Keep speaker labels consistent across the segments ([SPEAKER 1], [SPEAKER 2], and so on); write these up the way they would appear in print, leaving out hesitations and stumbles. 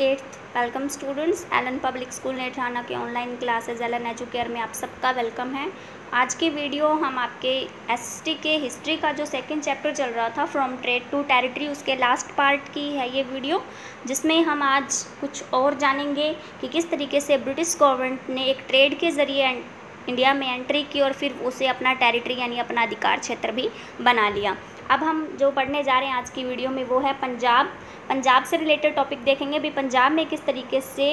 [SPEAKER 1] Eighth welcome students. Allen public school Netrana के online classes Elon educare में आप सबका वेलकम है। आज की वीडियो हम आपके एसटी के हिस्ट्री का जो सेकंड चैप्टर चल रहा था फ्रॉम ट्रेड टू टेरिटरी, उसके लास्ट पार्ट की है ये वीडियो, जिसमें हम आज कुछ और जानेंगे कि किस तरीके से ब्रिटिश गवर्नमेंट ने एक ट्रेड के ज़रिए इंडिया में एंट्री की और फिर उसे अपना टेरिटरी यानी अपना अधिकार क्षेत्र भी बना लिया। अब हम जो पढ़ने जा रहे हैं आज की वीडियो में वो है पंजाब से रिलेटेड टॉपिक देखेंगे भी। पंजाब में किस तरीके से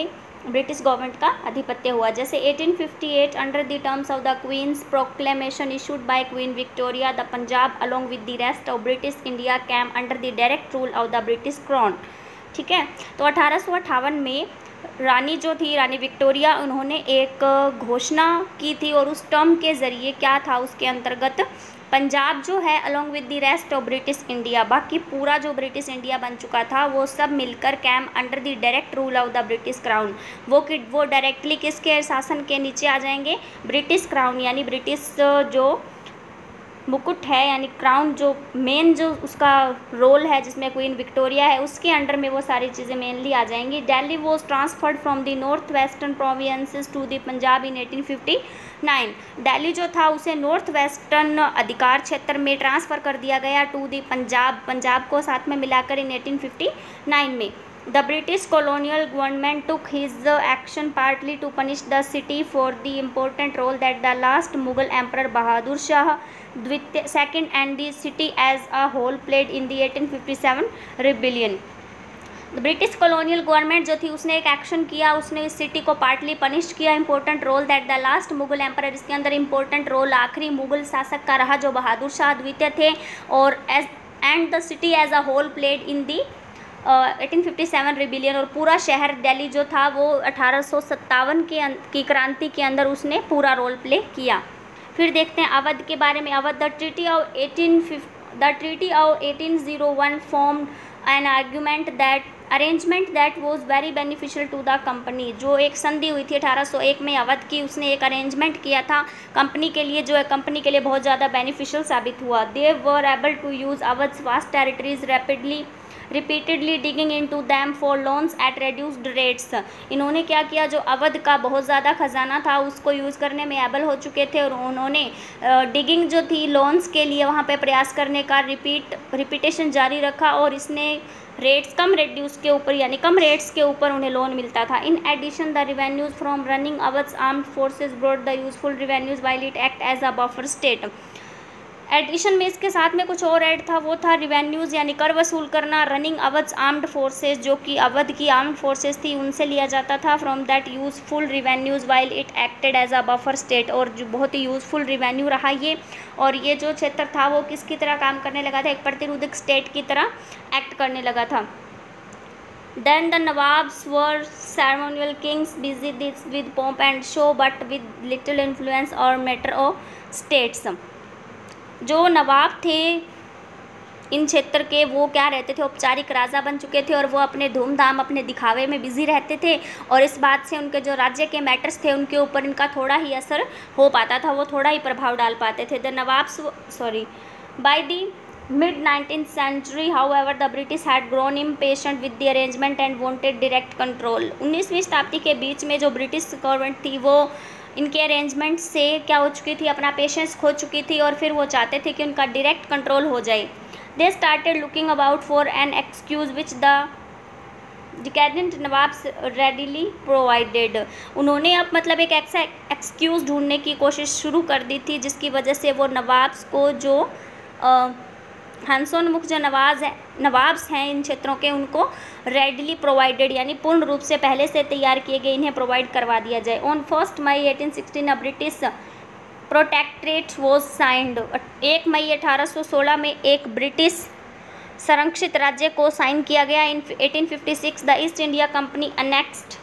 [SPEAKER 1] ब्रिटिश गवर्नमेंट का अधिपत्य हुआ। जैसे 1858 under the terms of the Queen's proclamation issued by Queen Victoria the Punjab along with the rest of British India came under the direct rule of the British crown. ठीक है, तो 1858 में रानी जो थी, रानी विक्टोरिया, उन्होंने एक घोषणा की थी और उस टर्म के ज़रिए क्या था, उसके अंतर्गत पंजाब जो है along with the rest of British India, बाकी पूरा जो ब्रिटिश इंडिया बन चुका था वो सब मिलकर came under the direct rule of the British crown. वो डायरेक्टली किसके शासन के नीचे आ जाएंगे? ब्रिटिश क्राउन, यानी ब्रिटिश जो मुकुट है यानी क्राउन, जो मेन जो उसका रोल है जिसमें क्वीन विक्टोरिया है, उसके अंडर में वो सारी चीज़ें मेनली आ जाएंगी। Delhi was transferred from the north western provinces to the Punjab in 1859। Delhi जो था उसे नॉर्थ वेस्टर्न अधिकार क्षेत्र में ट्रांसफ़र कर दिया गया टू द पंजाब को साथ में मिलाकर इन 1859 में। The British colonial government took his action partly to punish the city for the important role that the last Mughal Emperor Bahadur Shah II and the city as a whole played in the 1857 rebellion। British colonial government जो थी उसने एक action किया, उसने इस city को partly punish किया। Important role that the last Mughal emperor, इसके अंदर इंपॉर्टेंट रोल आखिरी मुगल शासक का रहा जो बहादुर शाह द्वितीय थे, और and the city as a whole played in the 1857 rebellion, और पूरा शहर दिल्ली जो था वो 1857 की क्रांति के अंदर उसने पूरा रोल प्ले किया। फिर देखते हैं अवध के बारे में। Awadh the treaty of 1801 formed an arrangement that was very beneficial to the company. जो एक संधि हुई थी 1801 में अवध की, उसने एक अरेंजमेंट किया था कंपनी के लिए, जो है कंपनी के लिए बहुत ज़्यादा बेनिफिशियल साबित हुआ। They were able to use Awadh's vast territories repeatedly digging into them for loans at reduced rates. इन्होंने क्या किया, जो अवध का बहुत ज़्यादा खजाना था उसको यूज़ करने में एबल हो चुके थे, और उन्होंने डिगिंग जो थी लोन्स के लिए वहाँ पे प्रयास करने का रिपीटेशन जारी रखा, और इसने रेट्स कम रेड्यूस के ऊपर यानी कम रेट्स के ऊपर उन्हें लोन मिलता था। In addition the revenues from running Awadh's armed forces brought the useful revenues while it act as a buffer state. Addition में इसके साथ में कुछ और ऐड था, वो था रिवेन्यूज़ यानी कर वसूल करना। रनिंग अवध्स आर्म्ड फोर्सेज, जो कि अवध की आर्म्ड फोर्सेज थी, उनसे लिया जाता था from that useful revenues while it acted as a buffer state, और जो बहुत ही यूज़फुल रिवेन्यू रहा ये, और ये जो क्षेत्र था वो किसकी तरह काम करने लगा था? एक प्रतिरोधक स्टेट की तरह एक्ट करने लगा था। Then the Nawabs were ceremonial kings, busy this with pomp and show but with little influence or matter of states। जो नवाब थे इन क्षेत्र के, वो क्या रहते थे? औपचारिक राजा बन चुके थे, और वो अपने धूमधाम अपने दिखावे में बिजी रहते थे, और इस बात से उनके जो राज्य के मैटर्स थे उनके ऊपर इनका थोड़ा ही असर हो पाता था, वो थोड़ा ही प्रभाव डाल पाते थे। The nawabs by the mid-19th century, however, the British had grown impatient with the arrangement and wanted direct control। 19वीं शताब्दी के बीच में जो ब्रिटिश गवर्नमेंट थी वो इनके अरेंजमेंट से क्या हो चुकी थी? अपना पेशेंस खो चुकी थी, और फिर वो चाहते थे कि उनका डायरेक्ट कंट्रोल हो जाए। They started looking about for an excuse which the decadent nawabs readily provided. उन्होंने अब मतलब एक ऐसा एक्सक्यूज़ ढूंढने की कोशिश शुरू कर दी थी जिसकी वजह से वो नवाब्स को जो हंसोन्मुख जो नवाब्स हैं इन क्षेत्रों के, उनको रेडली प्रोवाइडेड यानी पूर्ण रूप से पहले से तैयार किए गए इन्हें प्रोवाइड करवा दिया जाए। On 1 May 1816 a British protectorate was signed. 1 मई 1816 में एक ब्रिटिश संरक्षित राज्य को साइन किया गया। इन 1856 the East India company annexed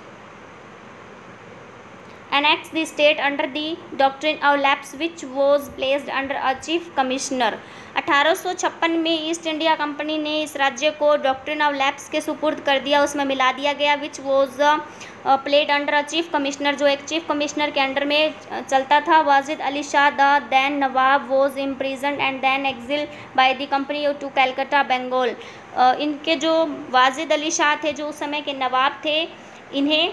[SPEAKER 1] annexed the state under the doctrine of lapse which was placed under a chief commissioner। 1856 में ईस्ट इंडिया कंपनी ने इस राज्य को डॉक्ट्रिन ऑफ लैप्स के सुपुर्द कर दिया, उसमें मिला दिया गया, which was placed under a chief commissioner, जो एक चीफ कमिश्नर के अंडर में चलता था। Wajid Ali Shah the then nawab was imprison and then exile by the company to Calcutta Bengal. इनके जो वाजिद अली शाह थे, जो उस समय के नवाब थे, इन्हें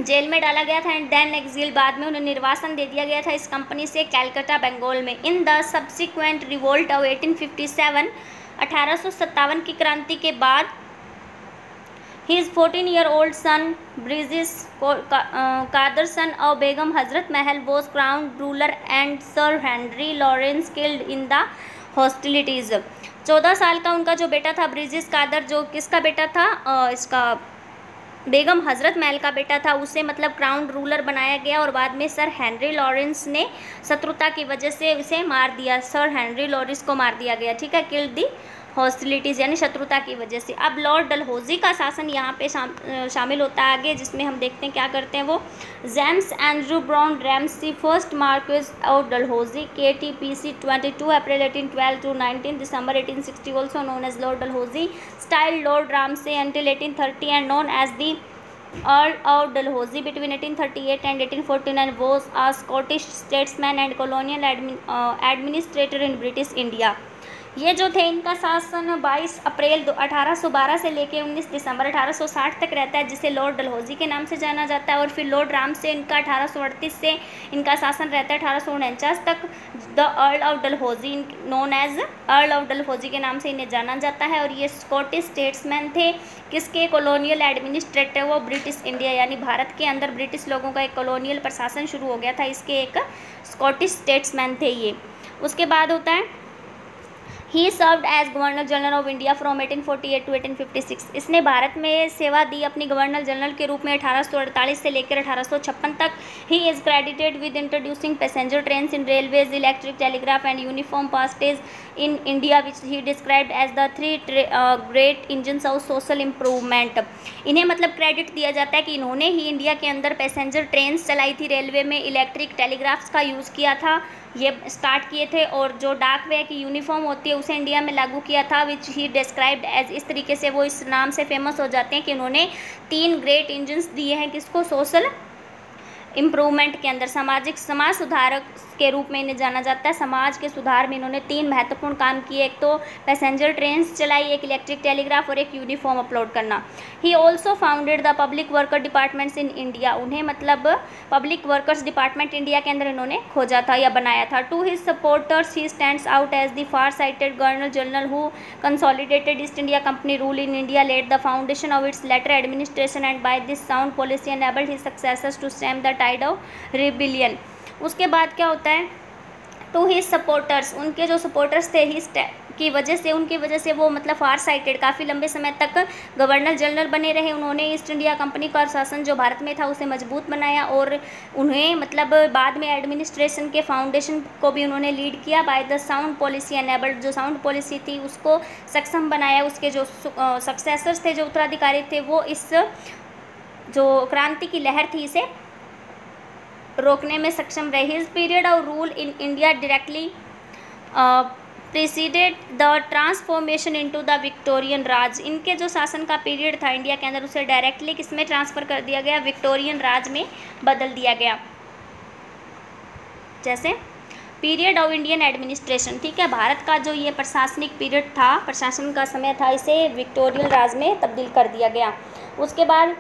[SPEAKER 1] जेल में डाला गया था एंड देन एक्सिल, बाद में उन्हें निर्वासन दे दिया गया था इस कंपनी से कैलकाटा बंगाल में। In the subsequent revolt of 1857, 1857 की क्रांति के बाद, his 14-year-old son Birjis Qadar son of Begum Hazrat Mahal was crown ruler and sir Henry Lawrence killed in the hostilities. 14 साल का उनका जो बेटा था ब्रिजेस कादर, जो किसका बेटा था, इसका बेगम हजरत महल का बेटा था, उसे मतलब क्राउन रूलर बनाया गया और बाद में सर हेनरी लॉरेंस ने शत्रुता की वजह से उसे मार दिया, सर हेनरी लॉरेंस को मार दिया गया, ठीक है, किल्ड दी हॉस्टिलिटीज़ यानी शत्रुता की वजह से। अब लॉर्ड डलहौजी का शासन यहाँ पे शामिल होता है आगे, जिसमें हम देखते हैं क्या करते हैं वो। James Andrew brown Ramsay first Marquez of Dalhousie KTPC 22 April 1812 to 19 December 1860 also known as Lord Dalhousie, styled Lord Ramsay until 1830 and known as the Earl of Dalhousie between 1838 and 1849 was a Scottish statesman and colonial administrator in British India। ये जो थे इनका शासन 22 अप्रैल 1812 से लेकर 19 दिसंबर 1860 तक रहता है, जिसे लॉर्ड डलहौजी के नाम से जाना जाता है। और फिर लॉर्ड राम से इनका 1838 से इनका शासन रहता है 1849 तक। The Earl of Dalhousie known as Earl of Dalhousie के नाम से इन्हें जाना जाता है। और ये स्कॉटिश स्टेट्समैन थे, किसके, कॉलोनियल एडमिनिस्ट्रेटर, वो ब्रिटिश इंडिया यानी भारत के अंदर ब्रिटिश लोगों का एक कॉलोनियल प्रशासन शुरू हो गया था, इसके एक स्कॉटिश स्टेट्समैन थे ये। उसके बाद होता है he served as governor general of India from 1848 to 1856। इसने भारत में सेवा दी अपनी गवर्नर जनरल के रूप में 1848 से लेकर 1856 तक। He is credited with introducing passenger trains in railways, electric telegraph and uniform postage in India which he described as the 3 great engines of social improvement. इन्हें मतलब क्रेडिट दिया जाता है कि इन्होंने ही इंडिया के अंदर पैसेंजर ट्रेन्स चलाई थी, रेलवे में इलेक्ट्रिक टेलीग्राफ्स का यूज़ किया था, ये स्टार्ट किए थे, और जो डाकवे की यूनिफॉर्म होती है उसे इंडिया में लागू किया था, विच ही डिस्क्राइब्ड एज। इस तरीके से वो इस नाम से फेमस हो जाते हैं कि उन्होंने 3 ग्रेट इंजन्स दिए हैं, किसको, सोशल इम्प्रूवमेंट के अंदर, समाज सुधारक के रूप में इन्हें जाना जाता है। समाज के सुधार में इन्होंने 3 महत्वपूर्ण काम किए, एक तो पैसेंजर ट्रेन्स चलाई, एक इलेक्ट्रिक टेलीग्राफ और एक यूनिफॉर्म अपलोड करना। He also founded the public worker departments in India. उन्हें मतलब पब्लिक वर्कर्स डिपार्टमेंट इंडिया के अंदर इन्होंने खोजा था या बनाया था। To his supporters he stands out as the far sighted governor general who consolidated East India Company rule in India, led the foundation of its later administration and by this sound policy enabled his successors to stem the tide of rebellion. उसके बाद क्या होता है, to his supporters, उनके जो supporters थे his उनकी वजह से वो मतलब फार साइटेड काफ़ी लंबे समय तक गवर्नर जनरल बने रहे। उन्होंने ईस्ट इंडिया कंपनी का शासन जो भारत में था उसे मजबूत बनाया और उन्हें मतलब बाद में एडमिनिस्ट्रेशन के फाउंडेशन को भी उन्होंने लीड किया। By the sound policy enabled, जो साउंड पॉलिसी थी उसको सक्षम बनाया। उसके जो सक्सेसर्स थे, जो उत्तराधिकारी थे, वो इस जो क्रांति की लहर थी इसे रोकने में सक्षम रहे। His period of rule in India directly preceded the transformation into the Victorian Raj. इनके जो शासन का पीरियड था इंडिया के अंदर उसे डायरेक्टली किसमें ट्रांसफ़र कर दिया गया, विक्टोरियन राज में बदल दिया गया। जैसे पीरियड ऑफ इंडियन एडमिनिस्ट्रेशन, ठीक है, भारत का जो ये प्रशासनिक पीरियड था, प्रशासन का समय था, इसे विक्टोरियन राज में तब्दील कर दिया गया। उसके बाद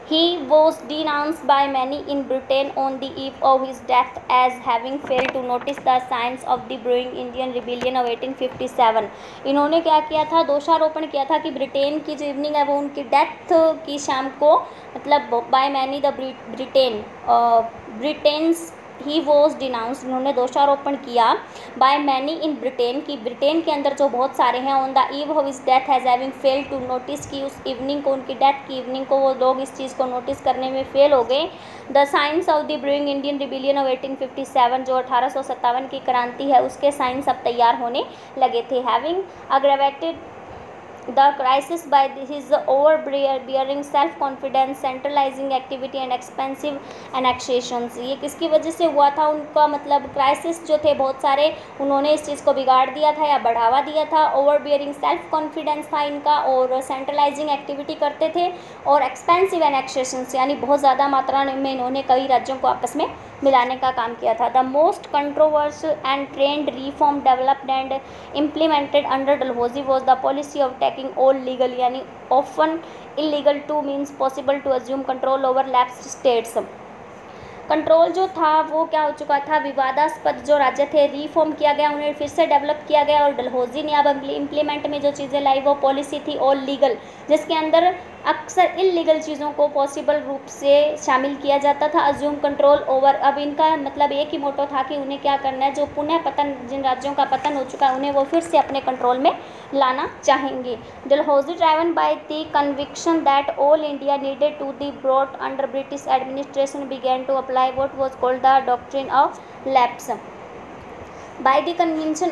[SPEAKER 1] he was denounced by many in Britain on the eve of his death as having failed to notice the signs of the brewing Indian rebellion of 1857। इन्होंने क्या किया था, दोषारोपण किया था कि ब्रिटेन की जो इवनिंग है वो उनकी डेथ की शाम को मतलब by many the Britons he was denounce, उन्होंने दोषारोपण किया बाय मैनी इन ब्रिटेन की ब्रिटेन के अंदर जो बहुत सारे हैं, on the eve of his death has having fail to notice, की उस इवनिंग को, उनकी डेथ की इवनिंग को वो लोग इस चीज़ को नोटिस करने में फेल हो गए। The science of the brewing Indian rebellion of 1857, जो 1857 की क्रांति है उसके साइंस अब तैयार होने लगे थे। Having अग्रेवेटेड the crisis by his overbearing self confidence, centralizing activity and expensive annexations। ये किसकी वजह से हुआ था? उनका मतलब क्राइसिस जो थे बहुत सारे, उन्होंने इस चीज़ को बिगाड़ दिया था या बढ़ावा दिया था। ओवरबियरिंग सेल्फ कॉन्फिडेंस था इनका, और सेंट्रलाइजिंग एक्टिविटी करते थे, और एक्सपेंसिव एनेक्सेशंस यानी बहुत ज़्यादा मात्रा में इन्होंने कई राज्यों को आपस में मिलाने का काम किया था। The most controversial and trend reform developed and implemented under Dalhousie was the policy of taking all legal यानी often illegal to means possible to assume control over lapsed states. Control जो था वो क्या हो चुका था? विवादास्पद जो राज्य थे रिफॉर्म किया गया, उन्हें फिर से डेवलप किया गया, और डलहौजी ने अब इम्प्लीमेंट में जो चीज़ें लाई वो पॉलिसी थी ऑल लीगल, जिसके अंदर अक्सर इलीगल चीज़ों को पॉसिबल रूप से शामिल किया जाता था। अज्यूम कंट्रोल ओवर, अब इनका मतलब एक ही मोटो था कि उन्हें क्या करना है, जो पुनः पतन, जिन राज्यों का पतन हो चुका है उन्हें वो फिर से अपने कंट्रोल में लाना चाहेंगे। Dalhousie driven by the conviction that all India needed to be brought under British administration began to apply what was called the doctrine of lapse. By the conviction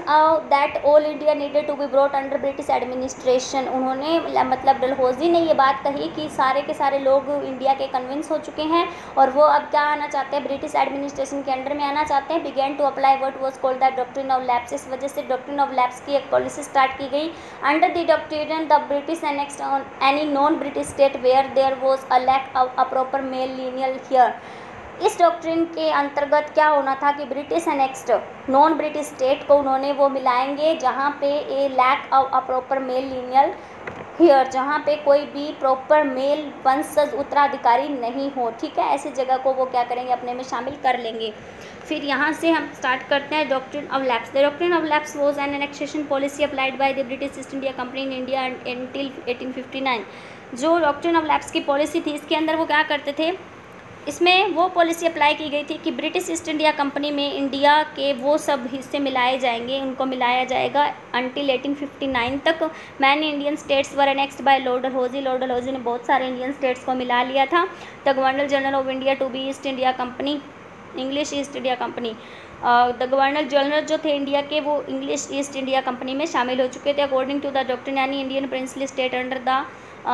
[SPEAKER 1] that all India needed to be brought under British administration, उन्होंने मतलब डलहौजी ने ये बात कही कि सारे के सारे लोग इंडिया के कन्विंस हो चुके हैं और वो अब क्या आना चाहते हैं? ब्रिटिश एडमिनिस्ट्रेशन के अंडर में आना चाहते हैं। Began to apply what was called the doctrine of lapse, इस वजह से डॉक्ट्रिन ऑफ लैप्स की एक पॉलिसी स्टार्ट की गई। Under the doctrine the British annexed on any non British state where there was a lack of a proper male lineal heir. इस doctrine के अंतर्गत क्या होना था कि British annexed non British state को उन्होंने वो मिलाएंगे जहाँ पे a lack of a proper male lineal heir, जहाँ पे कोई भी प्रॉपर मेल वंशज उत्तराधिकारी नहीं हो। ठीक है, ऐसी जगह को वो क्या करेंगे? अपने में शामिल कर लेंगे। फिर यहाँ से हम स्टार्ट करते हैं doctrine of lapse. The doctrine of lapse was an annexation policy applied by the British East India company in India until 1859। जो डॉक्ट्रिन ऑफ लैप्स की पॉलिसी थी, इसके अंदर वो क्या करते थे? इसमें वो पॉलिसी अप्लाई की गई थी कि ब्रिटिश ईस्ट इंडिया कंपनी में इंडिया के वो सब हिस्से मिलाए जाएंगे, उनको मिलाया जाएगा अंटिल 1859 तक। Many Indian states were annexed by Lord Dalhousie. Lord Dalhousie ने बहुत सारे इंडियन स्टेट्स को मिला लिया था। The governor general of India to be East India Company, English East India Company. The governor general जो थे इंडिया के, वो इंग्लिश ईस्ट इंडिया कंपनी में शामिल हो चुके थे। अकॉर्डिंग टू द डॉक्ट्रिन यानी Indian princely state under the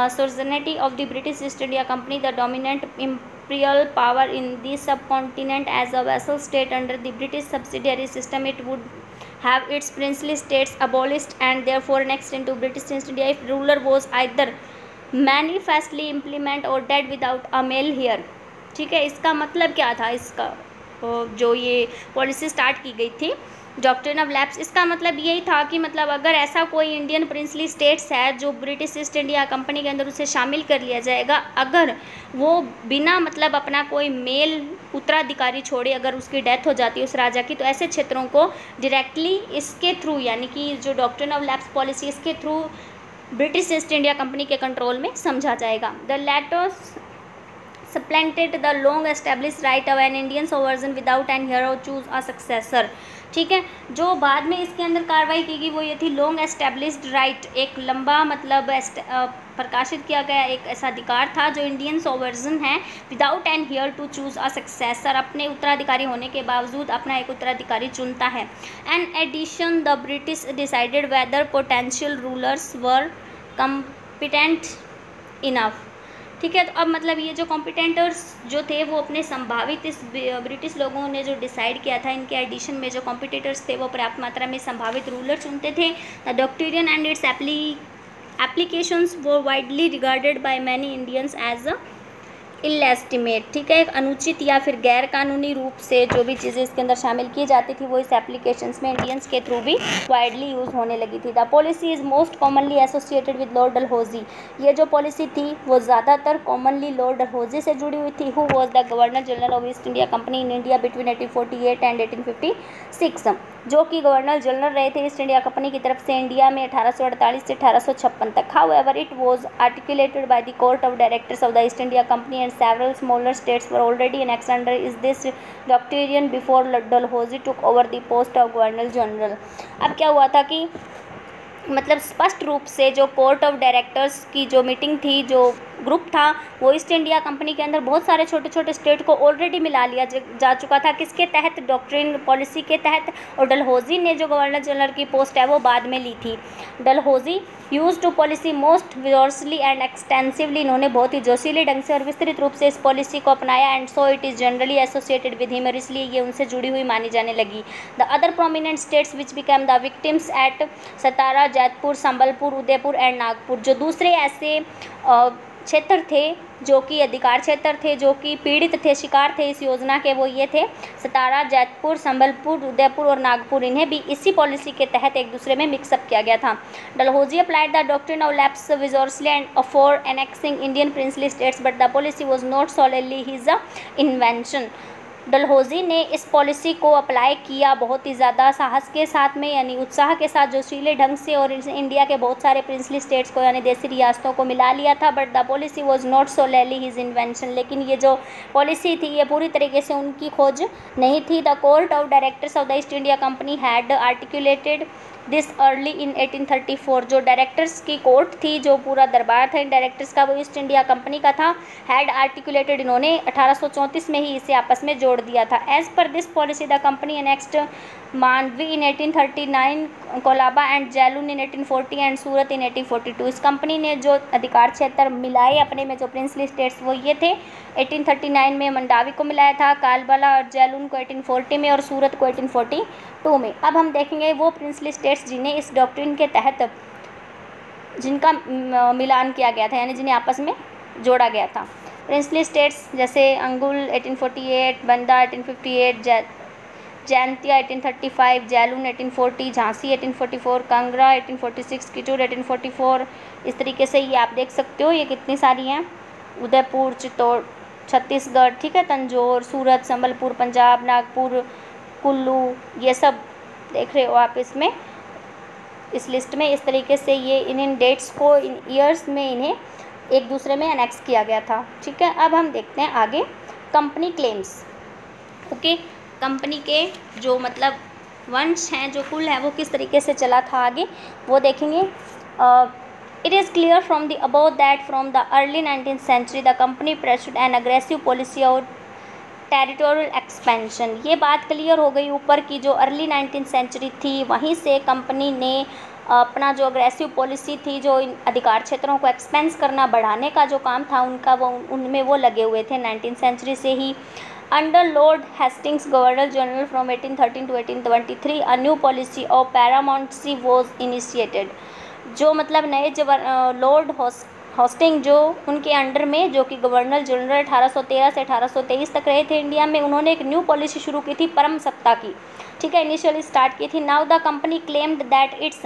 [SPEAKER 1] sovereignty of the British East India Company, the dominant imperial power in the subcontinent. As a vassal state under the British subsidiary system, it would have its princely states abolished and therefore annexed into British East India if ruler was either manifestly implement or dead without a male heir। ठीक है, इसका मतलब क्या था? इसका जो ये policy start की गई थी डॉक्ट्रिन ऑफ लैप्स, इसका मतलब यही था कि मतलब अगर ऐसा कोई इंडियन प्रिंसली स्टेट्स है जो ब्रिटिश ईस्ट इंडिया कंपनी के अंदर उसे शामिल कर लिया जाएगा, अगर वो बिना मतलब अपना कोई मेल उत्तराधिकारी छोड़े अगर उसकी डेथ हो जाती है उस राजा की, तो ऐसे क्षेत्रों को डायरेक्टली इसके थ्रू यानी कि जो डॉक्ट्रिन ऑफ लैप्स पॉलिसी इसके through British East India company के कंट्रोल में समझा जाएगा। The letters supplanted the long established right of an Indian sovereign without an heir or choose a successor। ठीक है, जो बाद में इसके अंदर कार्रवाई की गई वो ये थी लॉन्ग एस्टेब्लिश्ड राइट, एक लंबा मतलब प्रकाशित किया गया एक ऐसा अधिकार था जो इंडियन सोवर्जन है without an heir to choose a successor, अपने उत्तराधिकारी होने के बावजूद अपना एक उत्तराधिकारी चुनता है। An addition the British decided whether potential rulers were competent enough. ठीक है, तो अब मतलब ये जो कॉम्पिटेंटर्स जो थे वो अपने संभावित इस ब्रिटिश लोगों ने जो डिसाइड किया था, इनके एडिशन में जो कॉम्पिटेटर्स थे वो पर्याप्त मात्रा में संभावित रूलर चुनते थे। The doctrine and its applications were widely regarded by many Indians as ill estimate. ठीक है, एक अनुचित या फिर गैर कानूनी रूप से जो भी चीज़ें इसके अंदर शामिल की जाती थी वो इस एप्लीकेशंस में इंडियंस के थ्रू भी वाइडली यूज़ होने लगी थी। The policy is most commonly associated with Lord Dalhousie. ये जो पॉलिसी थी वो ज़्यादातर कॉमनली लॉर्ड डलहौजी से जुड़ी हुई थी। Who was the governor general of East India company in India between 1848 and 1856, जो कि गवर्नर जनरल रहे थे ईस्ट इंडिया कंपनी की तरफ से इंडिया में 1848 से 1856 तक। However it was articulated by the court of directors of the East India company and several smaller states were already annexed under is this doctrine before Dalhousie took over the post of Governor General। अब क्या हुआ था कि मतलब स्पष्ट रूप से जो कोर्ट ऑफ डायरेक्टर्स की जो मीटिंग थी, जो ग्रुप था वो ईस्ट इंडिया कंपनी के अंदर बहुत सारे छोटे छोटे स्टेट को ऑलरेडी मिला लिया जा चुका था, किसके तहत, डॉक्ट्रिन पॉलिसी के तहत। और डलहौजी ने जो गवर्नर जनरल की पोस्ट है वो बाद में ली थी। Dalhousie use to policy most vigorously and extensively, इन्होंने बहुत ही जोशीले ढंग से और विस्तृत रूप से इस पॉलिसी को अपनाया। And so it is generally associated with him, और इसलिए ये उनसे जुड़ी हुई मानी जाने लगी। The other prominent states which become the victims at Satara, Jaitpur, Sambalpur, Udaipur and Nagpur, जो दूसरे ऐसे क्षेत्र थे जो कि अधिकार क्षेत्र थे, जो कि पीड़ित थे, शिकार थे इस योजना के, वो ये थे सतारा, जैतपुर, संबलपुर, उदयपुर और नागपुर। इन्हें भी इसी पॉलिसी के तहत एक दूसरे में मिक्सअप किया गया था। Dalhousie applied the doctrine of lapse vigorously and for annexing Indian princely states, but the policy was not solely his invention. Dalhousie ने इस पॉलिसी को अप्लाई किया बहुत ही ज़्यादा साहस के साथ में, यानी उत्साह के साथ, जोशीले ढंग से, और इंडिया के बहुत सारे प्रिंसली स्टेट्स को यानी देसी रियासतों को मिला लिया था। But the policy was not solely his invention, लेकिन ये जो पॉलिसी थी ये पूरी तरीके से उनकी खोज नहीं थी। The court of directors of the East India company had articulated this early in 1834, जो डायरेक्टर्स की कोर्ट थी, जो पूरा दरबार था इन डायरेक्टर्स का, वो ईस्ट इंडिया कंपनी का था। हैड आर्टिकुलेटेड, इन्होंने 1834 में ही इसे आपस में जोड़ दिया था। As per this policy the company annexed Mandvi in 1839, Kolaba and Jalaun in 1840 and Surat in 1842। इस कंपनी ने जो अधिकार क्षेत्र मिलाए अपने में, जो प्रिंसली स्टेट्स, वो ये थे। 1839 में मंडावी को मिलाया था, कालबाला और जैलून को 1840 में, और सूरत को 1842 में। अब हम देखेंगे वो प्रिंसली स्टेट्स जिन्हें इस डॉक्ट्रिन के तहत जिनका मिलान किया गया था, यानी जिन्हें आपस में जोड़ा गया था। प्रिंसली स्टेट्स जैसे अंगुल 1848, बंदा 1858, जैंतिया 1835, जैलून 1840, झांसी 1844, कांगड़ा 1846, किचूर 1844। इस तरीके से ये आप देख सकते हो ये कितनी सारी हैं। उदयपुर, चित्तौड़ छत्तीसगढ़, ठीक है, तंजौर, सूरत, संबलपुर पंजाब, नागपुर, कुल्लू, ये सब देख रहे हो आप इसमें, इस लिस्ट में। इस तरीके से ये इन डेट्स को, इन ईयर्स में इन्हें एक दूसरे में अनेक्स किया गया था, ठीक है। अब हम देखते हैं आगे कंपनी क्लेम्स। ओके, कंपनी के जो मतलब वंश हैं, जो कुल है, वो किस तरीके से चला था आगे वो देखेंगे। It is clear from the above that from the early 19th century the company pursued an aggressive policy of territorial expansion. ये बात क्लियर हो गई ऊपर की, जो अर्ली 19th सेंचुरी थी वहीं से कंपनी ने अपना जो अग्रेसिव पॉलिसी थी, जो इन अधिकार क्षेत्रों को एक्सपेंस करना, बढ़ाने का जो काम था उनका, वो उनमें वो लगे हुए थे 19th सेंचुरी से ही। Under Lord Hastings governor general from 1813 to 1823 a new policy of paramountcy was initiated. जो मतलब नए लॉर्ड होस्टिंग जो उनके अंडर में, जो कि गवर्नर जनरल 1813 से 1823 तक रहे थे इंडिया में, उन्होंने एक न्यू पॉलिसी शुरू की थी परम सत्ता की, ठीक है, इनिशियली स्टार्ट की थी। Now the company claimed that it's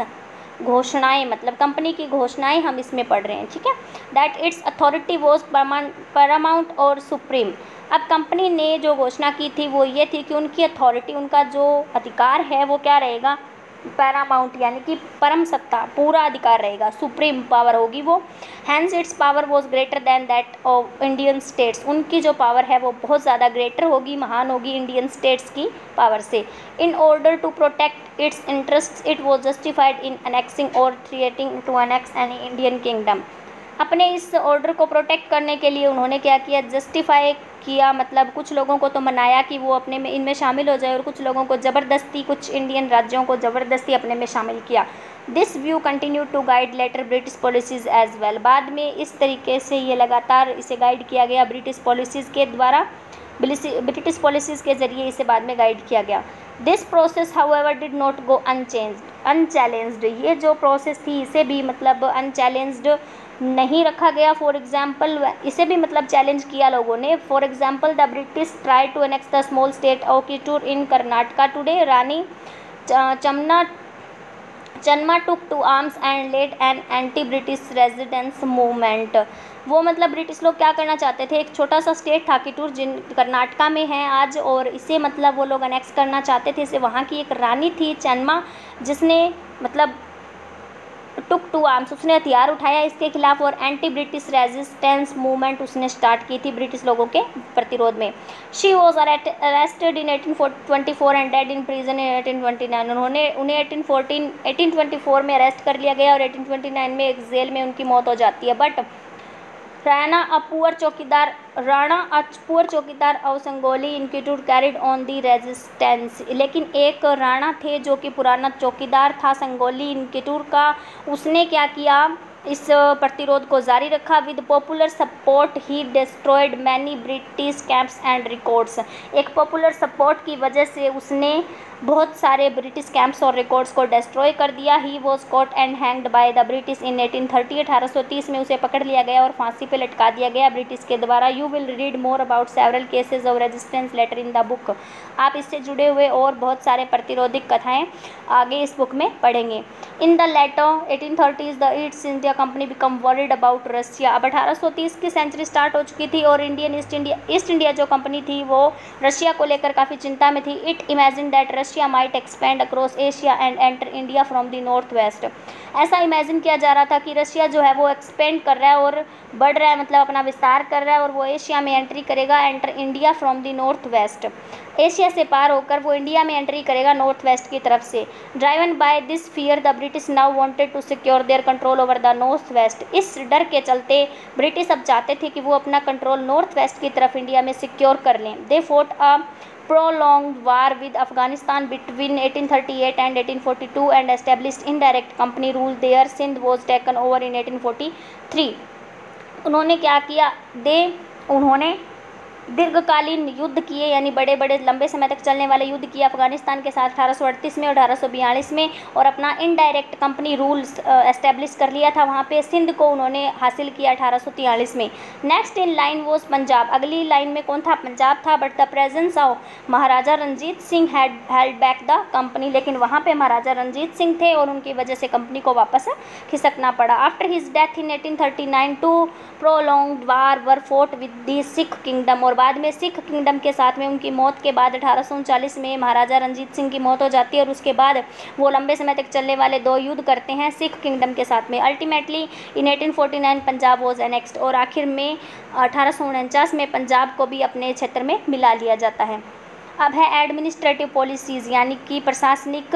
[SPEAKER 1] घोषणाएं, मतलब कंपनी की घोषणाएं हम इसमें पढ़ रहे हैं, ठीक है, that it's authority was Paramount और सुप्रीम। अब कंपनी ने जो घोषणा की थी वो ये थी कि उनकी अथॉरिटी, उनका जो अधिकार है वो क्या रहेगा, पैरामाउंट, यानी कि परम सत्ता, पूरा अधिकार रहेगा, सुप्रीम पावर होगी वो। Hence its power was greater than that of Indian states, उनकी जो पावर है वो बहुत ज़्यादा ग्रेटर होगी, महान होगी इंडियन स्टेट्स की पावर से। In order to protect its interest it was justified in annexing और threatening to annex any Indian kingdom. अपने इस ऑर्डर को प्रोटेक्ट करने के लिए उन्होंने क्या किया, जस्टिफाई किया, मतलब कुछ लोगों को तो मनाया कि वो अपने में इनमें शामिल हो जाए, और कुछ लोगों को ज़बरदस्ती, कुछ इंडियन राज्यों को ज़बरदस्ती अपने में शामिल किया। This view continue to guide later British policies as well. बाद में इस तरीके से ये लगातार इसे गाइड किया गया ब्रिटिश पॉलिसीज़ के द्वारा, ब्रिटिश पॉलिसीज़ के ज़रिए इसे बाद में गाइड किया गया। This process however did not go unchallenged. ये जो प्रोसेस थी इसे भी मतलब अनचैलेंज्ड नहीं रखा गया। फॉर एग्जाम्पल, इसे भी मतलब चैलेंज किया लोगों ने। For example, the British try to annex the small state of Kittur in Karnataka today. Rani Chennamma took to arms and led an anti British resistance movement. वो मतलब ब्रिटिश लोग क्या करना चाहते थे, एक छोटा सा स्टेट था किटूर, जिन कर्नाटका में है आज, और इसे मतलब वो लोग अनेक्स करना चाहते थे। इसे वहाँ की एक रानी थी चन्मा, जिसने मतलब टुक टू आर्म्स, उसने हथियार उठाया इसके खिलाफ, और एंटी ब्रिटिश रेजिस्टेंस मूवमेंट उसने स्टार्ट की थी ब्रिटिश लोगों के प्रतिरोध में। She was arrested in 1824 and died in prison in 1829। उन्हें 1824 में अरेस्ट कर लिया गया और 1829 में एक जेल में उनकी मौत हो जाती है। बट राणा अ पुअर चौकीदार of Sangolli institute carried on the resistance. लेकिन एक राणा थे जो कि पुराना चौकीदार था संगोली इंस्टीट्यूट का, उसने क्या किया, इस प्रतिरोध को जारी रखा। With popular support he destroyed many British camps and records. एक पॉपुलर सपोर्ट की वजह से उसने बहुत सारे ब्रिटिश कैंप्स और रिकॉर्ड्स को डिस्ट्रॉय कर दिया। He was caught and hanged by the British in 1830। 1830 में उसे पकड़ लिया गया और फांसी पे लटका दिया गया ब्रिटिश के द्वारा। You will read more about several cases of resistance later in the book. आप इससे जुड़े हुए और बहुत सारे प्रतिरोधिक कथाएं आगे इस बुक में पढ़ेंगे। In the later 1830 the East India Company become worried about Russia. अब 1830 की सेंचुरी स्टार्ट हो चुकी थी और ईस्ट इंडिया जो कंपनी थी वो रशिया को लेकर काफ़ी चिंता में थी। It imagine that Russia might expand across Asia and enter India from the north waste. ऐसा इमेजिन किया जा रहा था कि रशिया जो है वो एक्सपेंड कर रहा है और बढ़ रहा है, मतलब अपना विस्तार कर रहा है और वो एशिया में एंट्री करेगा, enter India from the north waste. Asia से पार होकर वो इंडिया में एंट्री करेगा नॉर्थ वेस्ट की तरफ से। Driven by this fear the British now wanted to secure their control over the north west. इस डर के चलते ब्रिटिश अब चाहते थे कि वो अपना कंट्रोल नॉर्थ वेस्ट की तरफ इंडिया में सिक्योर कर लें। They fought a prolonged war with Afghanistan between 1838 and 1842 and established indirect company rule there. Sindh was taken over in 1843. उन्होंने क्या किया, उन्होंने दीर्घकालीन युद्ध किए, यानी बड़े बड़े लंबे समय तक चलने वाले युद्ध किए अफगानिस्तान के साथ 1838 में और 1842 में, और अपना इनडायरेक्ट कंपनी रूल्स एस्टेब्लिश कर लिया था वहाँ पे। सिंध को उन्होंने हासिल किया 1843 में। Next in line was Punjab. अगली लाइन में कौन था, पंजाब था। But the presence of Maharaja Ranjit Singh had held back the company. लेकिन वहाँ पे महाराजा रंजीत सिंह थे और उनकी वजह से कंपनी को वापस खिसकना पड़ा। After his death in 1839 two prolonged war were fought with the Sikh kingdom. और बाद में सिख किंगडम के साथ में उनकी मौत के बाद 1839 में महाराजा रंजीत सिंह की मौत हो जाती है और उसके बाद वो लंबे समय तक चलने वाले 2 युद्ध करते हैं सिख किंगडम के साथ में। Ultimately in 1849 Punjab was annexed. और आखिर में 1849 में पंजाब को भी अपने क्षेत्र में मिला लिया जाता है। अब है एडमिनिस्ट्रेटिव पॉलिसीज़, यानी कि प्रशासनिक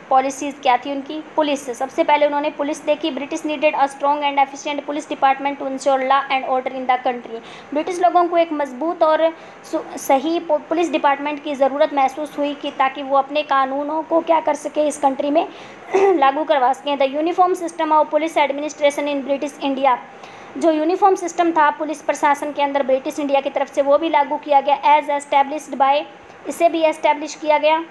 [SPEAKER 1] पॉलिसीज़ क्या थी उनकी। पुलिस, सबसे पहले उन्होंने पुलिस देखी। British needed a strong and efficient police department to ensure law and order in the country. British लोगों को एक मजबूत और सही पुलिस डिपार्टमेंट की ज़रूरत महसूस हुई कि ताकि वो अपने कानूनों को क्या कर सके, इस कंट्री में लागू करवा सकें। The uniform system of police administration in British India. जो यूनिफॉर्म सिस्टम था पुलिस प्रशासन के अंदर ब्रिटिश इंडिया की तरफ से, वो भी लागू किया गया। एज एस्टेब्लिश्ड बाय, इसे भी एस्टेब्लिश किया गया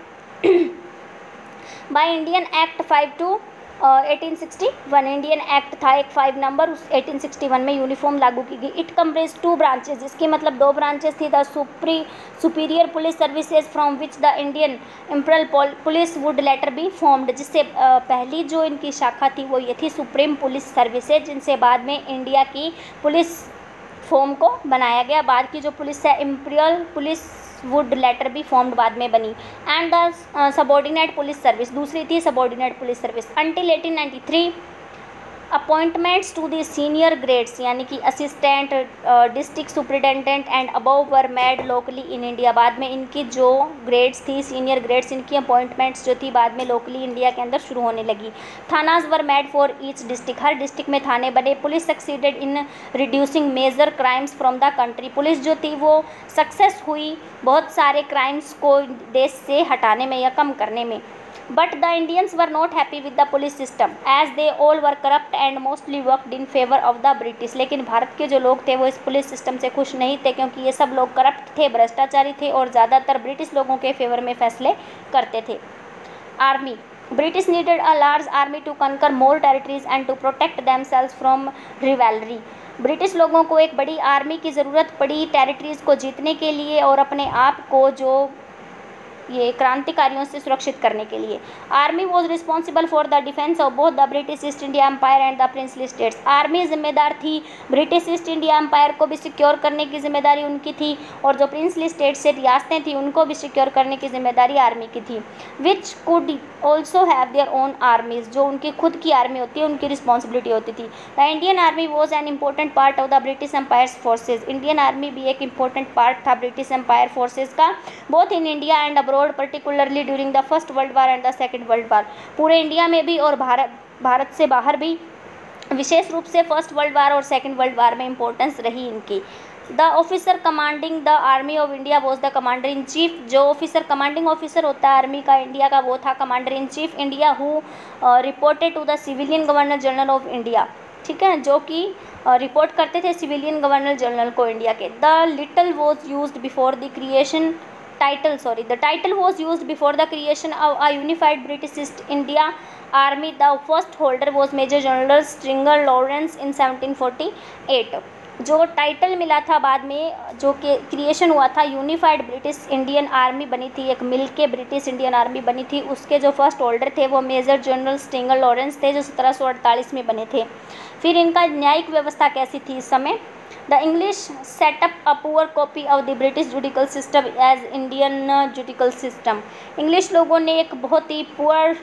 [SPEAKER 1] by Indian act 52 1861। Indian act था एक 5 नंबर, उस 1861 में यूनिफॉर्म लागू की गई। इट कम्प्रेज 2 ब्रांचेज, इसकी मतलब 2 ब्रांचेस थी। The superior police services from which the Indian imperial police would later be formed. जिससे पहली जो इनकी शाखा थी वो ये थी सुप्रीम पुलिस सर्विसेज, जिनसे बाद में इंडिया की पुलिस फॉर्म को बनाया गया। बाद की जो पुलिस है imperial police would later be formed बाद में बनी। And the subordinate police service, दूसरी थी subordinate police service. Until 1893 appointments to the senior grades, यानी कि assistant, district superintendent and above were made locally in India. बाद में इनकी जो ग्रेड्स थी, सीनियर ग्रेड्स, इनकी अपॉइंटमेंट्स जो थी बाद में लोकली इंडिया के अंदर शुरू होने लगी। Thanas were made for each district, हर डिस्ट्रिक्ट में थाने बने। Police succeeded in reducing major crimes from the country. Police जो थी वो सक्सेस हुई बहुत सारे क्राइम्स को देश से हटाने में या कम करने में। But the Indians were not happy with the police system as they all were corrupt and mostly worked in favor of the British। लेकिन भारत के जो लोग थे वो इस पुलिस सिस्टम से खुश नहीं थे, क्योंकि ये सब लोग करप्ट थे, भ्रष्टाचारी थे और ज़्यादातर ब्रिटिश लोगों के फेवर में फैसले करते थे। Army, British needed a large army to conquer more territories and to protect themselves from rivalry। British लोगों को एक बड़ी आर्मी की ज़रूरत पड़ी टेरिटरीज़ को जीतने के लिए और अपने आप को जो ये क्रांतिकारियों से सुरक्षित करने के लिए। Army was responsible for the defence of both the British East India empire and the princely states. Army जिम्मेदार थी, ब्रिटिश ईस्ट इंडिया एम्पायर को भी सिक्योर करने की जिम्मेदारी उनकी थी और जो प्रिंसली स्टेट से रियासतें थी उनको भी सिक्योर करने की जिम्मेदारी आर्मी की थी। Which could also have their own आर्मीज, जो उनकी खुद की आर्मी होती है उनकी रिस्पॉन्सिबिलिटी होती थी। The Indian army was an important part of the British empire's forces. Indian army भी एक इम्पोर्टेंट पार्ट था ब्रिटिश एम्पायर फोर्सेज का, both in India and abroad, particularly during the First World War and the Second World War। पूरे India में भी और भारत से बाहर भी विशेष रूप से फर्स्ट वर्ल्ड वार और सेकेंड वर्ल्ड वार में इंपॉर्टेंस रही इनकी। The officer commanding the army of India was the commander in chief. जो ऑफिसर कमांडिंग ऑफिसर होता है आर्मी का इंडिया का, वो था commander in chief India, who reported to the civilian governor general of India. ठीक है, जो कि रिपोर्ट करते थे सिविलियन गवर्नर जनरल को इंडिया के। The title was used before the creation the title was used before the creation of a unified British East India Army. The first holder was Major General Stringer Lawrence in 1748। जो title मिला था बाद में, जो कि creation हुआ था, unified British Indian army बनी थी, एक मिल के ब्रिटिश इंडियन आर्मी बनी थी, उसके जो फर्स्ट होल्डर थे वो मेजर जनरल स्ट्रिंगर लॉरेंस थे, जो 1748 में बने थे। फिर इनका न्यायिक व्यवस्था कैसी थी इस समय? The English set up a poor copy of the British judicial system as Indian judicial system। English लोगों ने एक बहुत ही पुअर,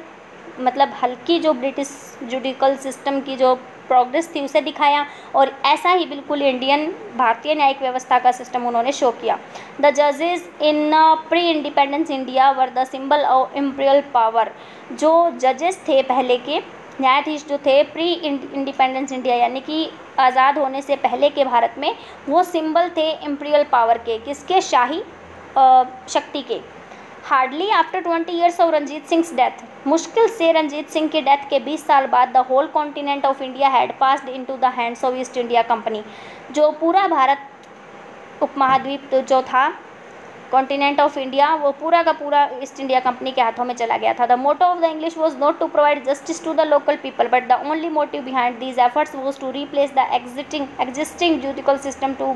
[SPEAKER 1] मतलब हल्की, जो ब्रिटिश जुडिकल सिस्टम की जो प्रोग्रेस थी उसे दिखाया, और ऐसा ही बिल्कुल इंडियन भारतीय न्यायिक व्यवस्था का सिस्टम उन्होंने शो किया। द जजेस इन pre independence India were the symbol of imperial power. जो जजेस थे पहले के, न्यायाधीश जो थे प्री इंडिपेंडेंस इंडिया यानी कि आज़ाद होने से पहले के भारत में, वो सिंबल थे इम्पीरियल पावर के, किसके? शाही शक्ति के। Hardly after 20 years of Ranjit Singh death, मुश्किल से रंजीत सिंह की डेथ के 20 साल बाद, the whole continent of India had passed into the hands of East India Company. जो पूरा भारत उपमहाद्वीप जो था, कॉन्टिनेंट ऑफ इंडिया, वो पूरा का पूरा ईस्ट इंडिया कंपनी के हाथों में चला गया था। The motto of the English was not to provide justice to the local people but the only motive behind these efforts was to replace the existing judicial system to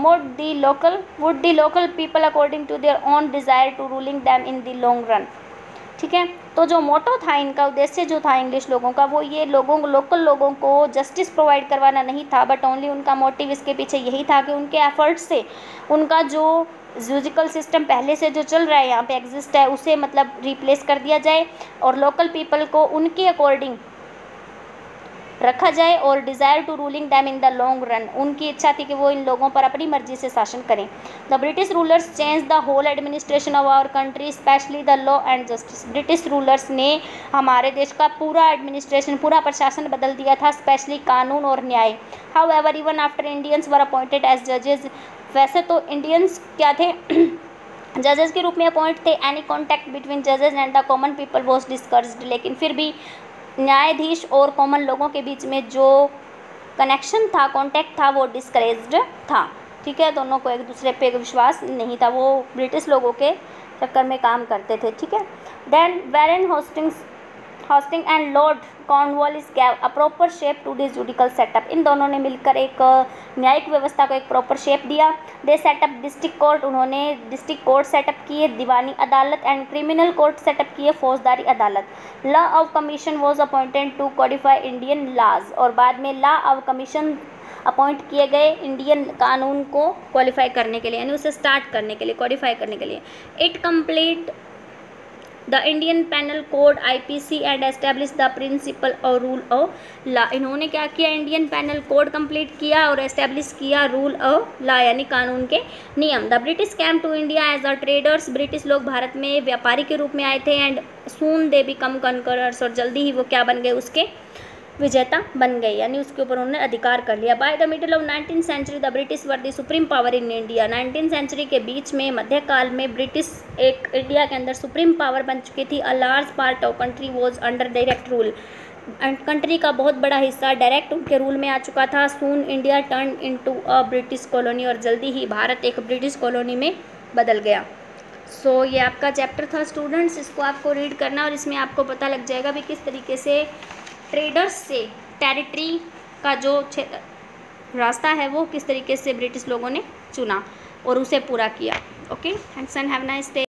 [SPEAKER 1] would the local people according to their own desire to ruling them in the long run। ठीक है, तो जो मोटो था इनका, उद्देश्य जो था English लोगों का, वो ये लोकल लोगों को जस्टिस प्रोवाइड करवाना नहीं था, बट ओनली उनका मोटिव इसके पीछे यही था कि उनके एफर्ट्स से उनका जो जुडिकल सिस्टम पहले से जो चल रहा है यहाँ पे एग्जिस्ट है, उसे मतलब रिप्लेस कर दिया जाए और लोकल पीपल को उनके अकॉर्डिंग रखा जाए, और desire to ruling them in the long run, उनकी इच्छा थी कि वो इन लोगों पर अपनी मर्जी से शासन करें। The British rulers change the whole administration of our country specially the law and justice. British rulers ने हमारे देश का पूरा एडमिनिस्ट्रेशन, पूरा प्रशासन बदल दिया था, स्पेशली कानून और न्याय। However even after Indians were appointed as जजेस, वैसे तो इंडियंस क्या थे जजेस के रूप में अपॉइंट थे, एनी कॉन्टैक्ट बिटवीन जजेस and the common people was discouraged, लेकिन फिर भी न्यायाधीश और कॉमन लोगों के बीच में जो कनेक्शन था, कांटेक्ट था, वो डिस्करेज्ड था। ठीक है, दोनों को एक दूसरे पे विश्वास नहीं था, वो ब्रिटिश लोगों के चक्कर में काम करते थे। ठीक है, then Warren Hastings and Lord Cornwallis gave a proper shape to this judicial setup. इन दोनों ने मिलकर एक न्यायिक व्यवस्था को एक प्रॉपर शेप दिया। दे सेटअप डिस्ट्रिक्ट कोर्ट, उन्होंने डिस्ट्रिक्ट कोर्ट सेटअप किए, दीवानी अदालत एंड क्रिमिनल कोर्ट सेटअप किए, फौजदारी अदालत। Law of commission was appointed to codify Indian laws, और बाद में लॉ ऑफ कमीशन अपॉइंट किए गए इंडियन कानून को क्वालिफाई करने के लिए, यानी उसे स्टार्ट करने के लिए, कोडिफाई करने के लिए। It complete the Indian penal code IPC and establish the principle और रूल ऑफ लॉ। इन्होंने क्या किया? इंडियन पैनल कोड कंप्लीट किया और एस्टेब्लिश किया रूल ऑफ लॉ यानी कानून के नियम। The British came to India as a traders, British लोग भारत में व्यापारी के रूप में आए थे। एंड सून दे बिकम कनकरर्स, और जल्दी ही वो क्या बन गए? उसके विजेता बन गए, यानी उसके ऊपर उन्होंने अधिकार कर लिया। By the middle of 19th century the British were the supreme power in India. 19th century के बीच में, मध्यकाल में, ब्रिटिश एक इंडिया के अंदर सुप्रीम पावर बन चुकी थी। A large part of country was under direct rule, and country का बहुत बड़ा हिस्सा डायरेक्ट उनके रूल में आ चुका था। Soon India turn into a British colony, और जल्दी ही भारत एक ब्रिटिश कॉलोनी में बदल गया। सो ये आपका चैप्टर था स्टूडेंट्स, इसको आपको रीड करना और इसमें आपको पता लग जाएगा भी किस तरीके से ट्रेडर्स से टेरिटरी का जो रास्ता है वो किस तरीके से ब्रिटिश लोगों ने चुना और उसे पूरा किया। Okay, thanks and have nice day.